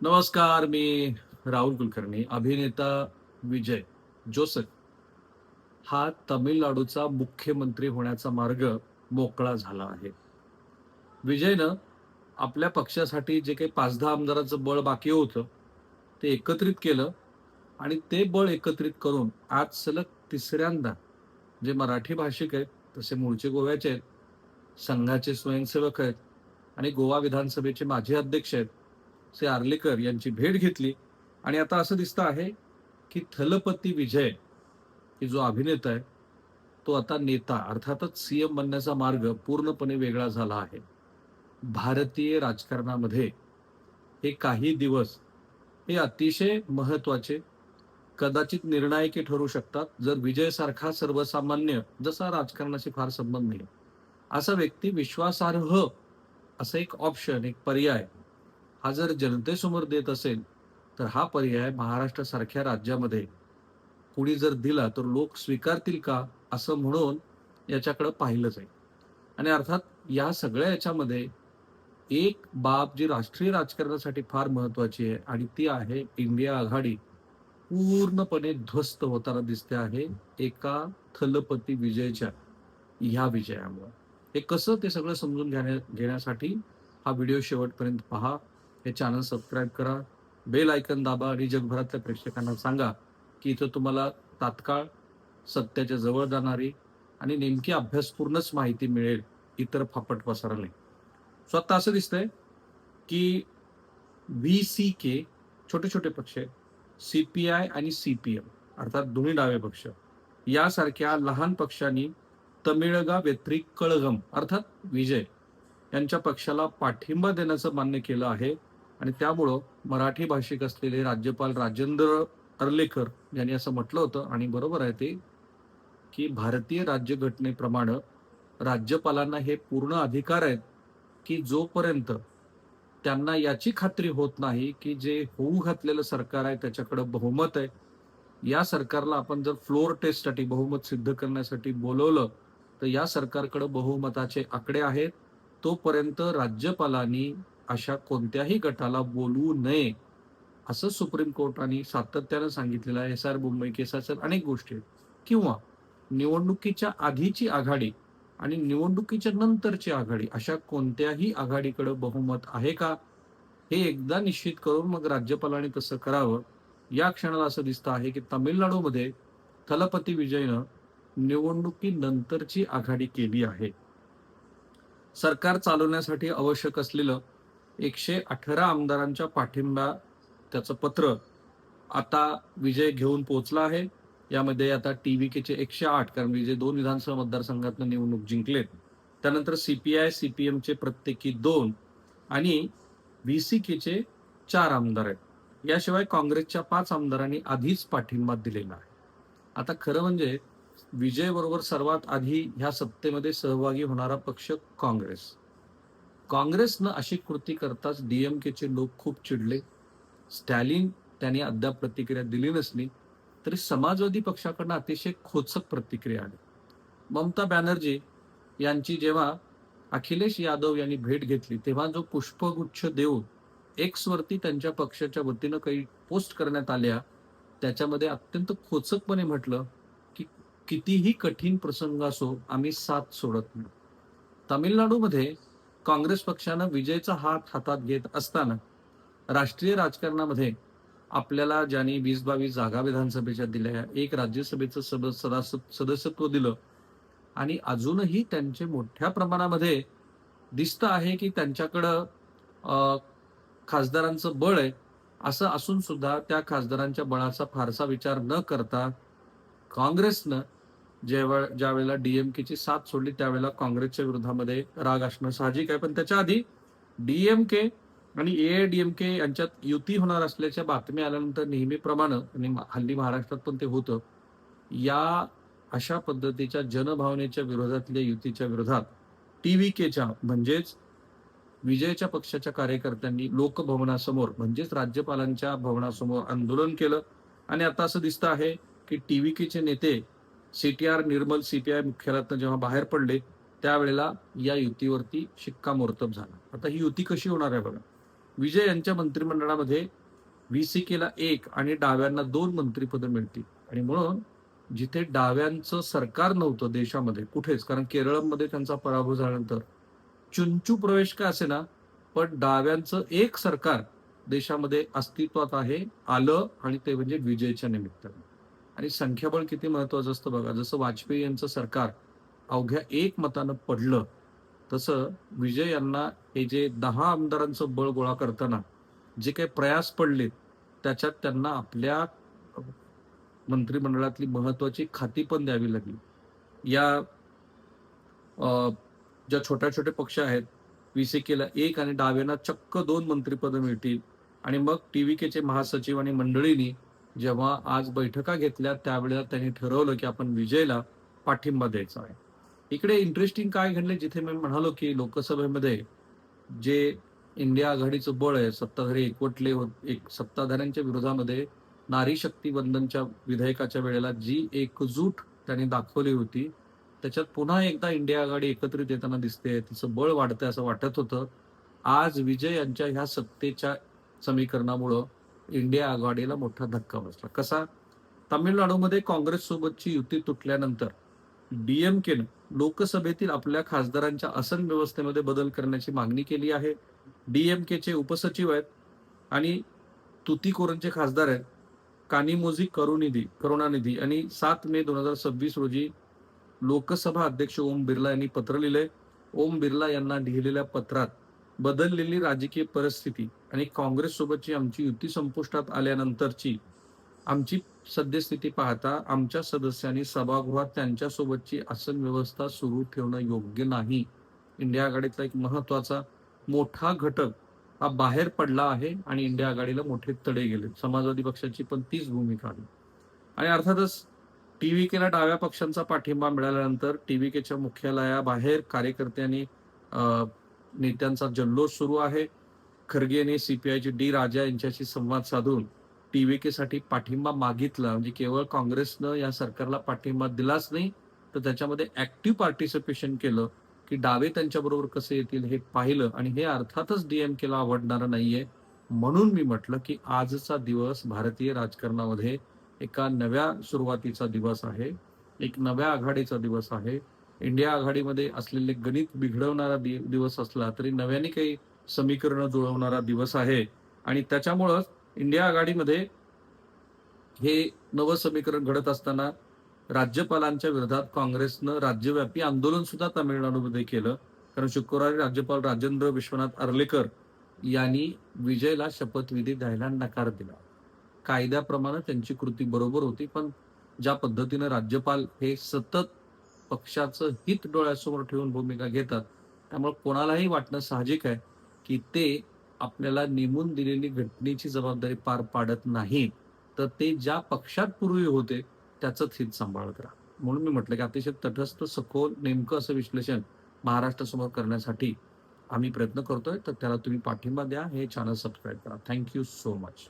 नमस्कार. मी राहुल कुलकर्णी. अभिनेता विजय जोसेफ हा तमिळनाडूचा मुख्यमंत्री होण्याचा मार्ग मोकळा झाला आहे. विजयनं आपल्या पक्षासाठी जे काही 5-10 आमदारांचं बळ बाकी होतं, ते एकत्रित केलं आणि ते बळ एकत्रित करून आज सलग तिसऱ्यांदा जे मराठी भाषिक आहेत, तसे मूळचे गोव्याचे आहेत, संघाचे स्वयंसेवक आहेत आणि गोवा विधानसभेचे माजी अध्यक्ष आहेत, श्री आर्लेकर यांची भेट घेतली आणि आता असं दिसतं आहे, की थलपती विजय, की जो अभिनेता आहे, तो आता नेता अर्थातच सीएम बनण्याचा मार्ग पूर्णपणे वेगळा झाला आहे. भारतीय राजकारणामध्ये हे काही दिवस हे अतिशय महत्वाचे, कदाचित निर्णायकी ठरू शकतात. जर विजयसारखा सर्वसामान्य, जसा राजकारणाशी फार संबंध नाही, असा व्यक्ती विश्वासार्ह असं एक ऑप्शन, एक पर्याय हा जर जनतेसमोर देत असेल, तर हा पर्याय महाराष्ट्रासारख्या राज्यामध्ये कुणी जर दिला, तर लोक स्वीकारतील का? असं म्हणून याच्याकडे पाहिलं जाईल. आणि अर्थात या सगळ्या याच्यामध्ये एक बाब जी राष्ट्रीय राजकारणासाठी फार महत्वाची आहे आणि ती आहे इंडिया आघाडी पूर्णपणे ध्वस्त होताना दिसते आहे एका थलपती विजयच्या ह्या विजयामुळे. हे कसं ते सगळं समजून घेण्यासाठी हा व्हिडिओ शेवटपर्यंत पहा. हे चॅनल सबस्क्राईब करा, बेल आयकन दाबा आणि जगभरातल्या प्रेक्षकांना सांगा की इथं तुम्हाला तात्काळ सत्याच्या जवळ जाणारी आणि नेमकी अभ्यासपूर्णच माहिती मिळेल, इतर फापट पसारा नाही. सो आता असं दिसतंय की व्हीसीके छोटे छोटे पक्ष आहेत, सीपीआय आणि सीपीएम अर्थात दोन्ही डावे पक्ष यासारख्या लहान पक्षांनी तमिळगा व्यतिरिक्त कळगम अर्थात विजय यांच्या पक्षाला पाठिंबा देण्याचं मान्य केलं आहे आणि त्यामुळं मराठी भाषिक असलेले राज्यपाल राजेंद्र अर्लेकर यांनी असं म्हटलं होतं आणि बरोबर आहे ते, की भारतीय राज्यघटनेप्रमाणे राज्यपालांना हे पूर्ण अधिकार आहेत की जोपर्यंत त्यांना याची खात्री होत नाही की जे होऊ घातलेलं सरकार आहे त्याच्याकडे बहुमत आहे, या सरकारला आपण जर फ्लोर टेस्टसाठी बहुमत सिद्ध करण्यासाठी बोलवलं, तर या सरकारकडे बहुमताचे आकडे आहेत. तोपर्यंत राज्यपालांनी अशा कोणत्याही गटाला बोलवू नये, असं सुप्रीम कोर्टाने सातत्यानं सांगितलेलं आहे. एस आर मुंबई केस असेल, अनेक गोष्टी आहेत. किंवा निवडणुकीच्या आधीची आघाडी आणि निवडणुकीच्या नंतरची आघाडी अशा कोणत्याही आघाडीकडे बहुमत आहे का? हे एकदा निश्चित करून मग राज्यपालांनी तसं करावं. या क्षणाला असं दिसतं आहे की तामिळनाडूमध्ये थलपती विजयनं निवडणुकीनंतरची आघाडी केली आहे. सरकार चालवण्यासाठी आवश्यक असलेलं 118 आमदारांच्या पाठिंबा त्याचं पत्र आता विजय घेऊन पोहोचला आहे. यामध्ये आता टीव्हीकेचे 108 कारण विजय 2 विधानसभा मतदारसंघातून निवडणूक जिंकलेत. त्यानंतर सीपीआय, सीपीएमचे प्रत्येकी 2 आणि व्हीसीकेचे 4 आमदार आहेत. याशिवाय काँग्रेसच्या 5 आमदारांनी आधीच पाठिंबा दिलेला आहे. आता खरं म्हणजे विजय बरोबर सर्वात आधी ह्या सत्तेमध्ये सहभागी होणारा पक्ष काँग्रेस. काँग्रेसनं अशी कृती करताच डीएमकेचे लोक खूप चिडले. स्टॅलिन त्यांनी अद्याप प्रतिक्रिया दिली नसली तरी समाजवादी पक्षाकडनं अतिशय खोचक प्रतिक्रिया आली. ममता बॅनर्जी यांची जेव्हा अखिलेश यादव यांनी भेट घेतली, तेव्हा जो पुष्पगुच्छ देऊन एक्सवरती त्यांच्या पक्षाच्या वतीनं काही पोस्ट करण्यात आल्या, त्याच्यामध्ये अत्यंत खोचकपणे म्हटलं की कितीही कठीण प्रसंग असो, आम्ही साथ सोडत नाही. तामिळनाडूमध्ये काँग्रेस पक्षानं विजयचा हात हातात घेत असताना राष्ट्रीय राजकारणामध्ये आपल्याला ज्यांनी 20-22 जागा विधानसभेच्या दिल्या, एक राज्यसभेचं सदस्यत्व दिलं आणि अजूनही त्यांचे मोठ्या प्रमाणामध्ये दिसतं आहे की त्यांच्याकडं खासदारांचं बळ आहे. असं असून सुद्धा त्या खासदारांच्या बळाचा फारसा विचार न करता काँग्रेसनं ज्या वेळेला डीएमकेची साथ सोडली, त्यावेळेला काँग्रेसच्या विरोधामध्ये राग असणं साहजिक आहे. पण त्याच्या आधी डीएमके आणि एआयडीएमके यांच्यात युती होणार असल्याच्या बातम्या आल्यानंतर नेहमीप्रमाणे आणि हल्ली महाराष्ट्रात पण ते होतं, या अशा पद्धतीच्या जनभावनेच्या विरोधातल्या युतीच्या विरोधात टीव्हीकेच्या म्हणजेच विजयच्या पक्षाच्या कार्यकर्त्यांनी लोकभवनासमोर म्हणजेच राज्यपालांच्या भवनासमोर आंदोलन केलं आणि आता असं दिसतं आहे की टीव्हीकेचे नेते सीटीआर निर्मल सीपीआय मुख्यालयातनं जेव्हा बाहेर पडले, त्यावेळेला या युतीवरती शिक्कामोर्तब झाला. आता ही युती कशी होणार आहे बघा. विजय यांच्या मंत्रिमंडळामध्ये व्हीसीकेला 1 आणि डाव्यांना 2 मंत्रिपदं मिळतील. आणि म्हणून जिथे डाव्यांचं सरकार नव्हतं देशामध्ये कुठेच, कारण केरळमध्ये त्यांचा पराभव झाल्यानंतर चुंचू प्रवेश का असेना, पण डाव्यांचं एक सरकार देशामध्ये अस्तित्वात आलं आणि ते म्हणजे विजयच्या निमित्ताने. आणि संख्याबळ किती महत्वाचं असतं बघा. जसं वाजपेयी यांचं सरकार अवघ्या 1 मतानं पडलं, तसं विजय यांना हे जे 10 आमदारांचं बळ गोळा करताना जे काही प्रयास पडले, त्याच्यात त्यांना आपल्या मंत्रिमंडळातली महत्वाची खाती पण द्यावी लागली. या ज्या छोट्या-छोटे पक्ष आहेत, व्हीसीकेला 1 आणि डाव्यांना चक्क 2 मंत्रिपदं मिळतील. आणि मग टीव्हीकेचे महासचिव आणि मंडळींनी जेव्हा आज बैठका घेतल्या, त्यावेळेला त्यांनी ठरवलं की आपण विजयला पाठिंबा द्यायचा आहे. इकडे इंटरेस्टिंग काय घडले, जिथे मी म्हणालो की लोकसभेमध्ये जे इंडिया आघाडीचं बळ आहे, सत्ताधारी एकवटले एक सत्ताधाऱ्यांच्या विरोधामध्ये नारी शक्ती वंदनच्या विधेयकाच्या वेळेला जी एकजूट त्यांनी दाखवली होती, त्याच्यात पुन्हा एकदा इंडिया आघाडी एकत्रित येताना दिसते, तिचं बळ वाढतंय असं वाटत होतं. आज विजय यांच्या ह्या सत्तेच्या समीकरणामुळं इंडिया आघाडीला मोठा धक्का बसला. कसा? तामिळनाडूमध्ये काँग्रेस सोबतची युती तुटल्यानंतर डीएमकेनं लोकसभेतील आपल्या खासदारांच्या आसन व्यवस्थेमध्ये बदल करण्याची मागणी केली आहे. डीएमकेचे उपसचिव आहेत आणि तुतीकोरनचे खासदार आहेत कानिमोझी करुणानिधी आणि 7 मे 2026 रोजी लोकसभा अध्यक्ष ओम बिर्ला यांनी पत्र लिहिलंय. ओम बिर्ला यांना लिहिलेल्या पत्रात बदललेली राजकीय परिस्थिती आणि काँग्रेस सोबतची आमची युती संपुष्टात आल्यानंतरची आमची सद्यस्थिती पाहता आमच्या सदस्यांनी सभागृहात त्यांच्यासोबतची आसन व्यवस्था सुरू ठेवणं योग्य नाही. इंडिया आघाडीतला एक महत्वाचा मोठा घटक हा बाहेर पडला आहे आणि इंडिया आघाडीला मोठे तडे गेले. समाजवादी पक्षाची पण तीच भूमिका आहे. आणि अर्थातच टीव्हीकेला डाव्या पक्षांचा पाठिंबा मिळाल्यानंतर टीव्हीकेच्या मुख्यालयाबाहेर कार्यकर्त्यांनी नेत्यांचा जल्लोष सुरू आहे. खरगे यांनी सीपीआयचे डी राजा यांच्याशी संवाद साधून टीव्हीकेसाठी पाठिंबा मागितला. म्हणजे केवळ काँग्रेसनं या सरकारला पाठिंबा दिलाच नाही, तर त्याच्यामध्ये ऍक्टिव्ह पार्टिसिपेशन केलं की डावे त्यांच्याबरोबर कसे येतील हे पाहिलं. आणि हे अर्थातच डीएमकेला आवडणारं नाहीये. म्हणून मी म्हटलं की आजचा दिवस भारतीय राजकारणामध्ये एका नव्या सुरुवातीचा दिवस आहे, एक नव्या आघाडीचा दिवस आहे. इंडिया आघाडीमध्ये असलेले गणित बिघडवणारा दिवस असला तरी नव्याने काही समीकरणं जुळवणारा दिवस आहे. आणि त्याच्यामुळं इंडिया आघाडीमध्ये हे नवं समीकरण घडत असताना राज्यपालांच्या विरोधात काँग्रेसनं राज्यव्यापी आंदोलन सुद्धा तामिळनाडूमध्ये केलं. कारण शुक्रवारी राज्यपाल राजेंद्र विश्वनाथ अर्लेकर यांनी विजयला शपथविधी द्यायला नकार दिला. कायद्याप्रमाणे त्यांची कृती बरोबर होती, पण ज्या पद्धतीनं राज्यपाल हे सतत पक्षाचं हित डोळ्यासमोर ठेवून भूमिका घेतात, त्यामुळे कोणालाही वाटणं साहजिक आहे की ते आपल्याला नेमून दिलेली घटनेची जबाबदारी पार पाडत नाहीत, तर ते ज्या पक्षात पूर्वी होते त्याचंच हित सांभाळत राहा. म्हणून मी म्हटलं की अतिशय तटस्थ, सखोल, नेमकं असं विश्लेषण महाराष्ट्रासमोर करण्यासाठी आम्ही प्रयत्न करतोय. तर त्याला तुम्ही पाठिंबा द्या. हे चॅनल सबस्क्राईब करा. Thank you so much.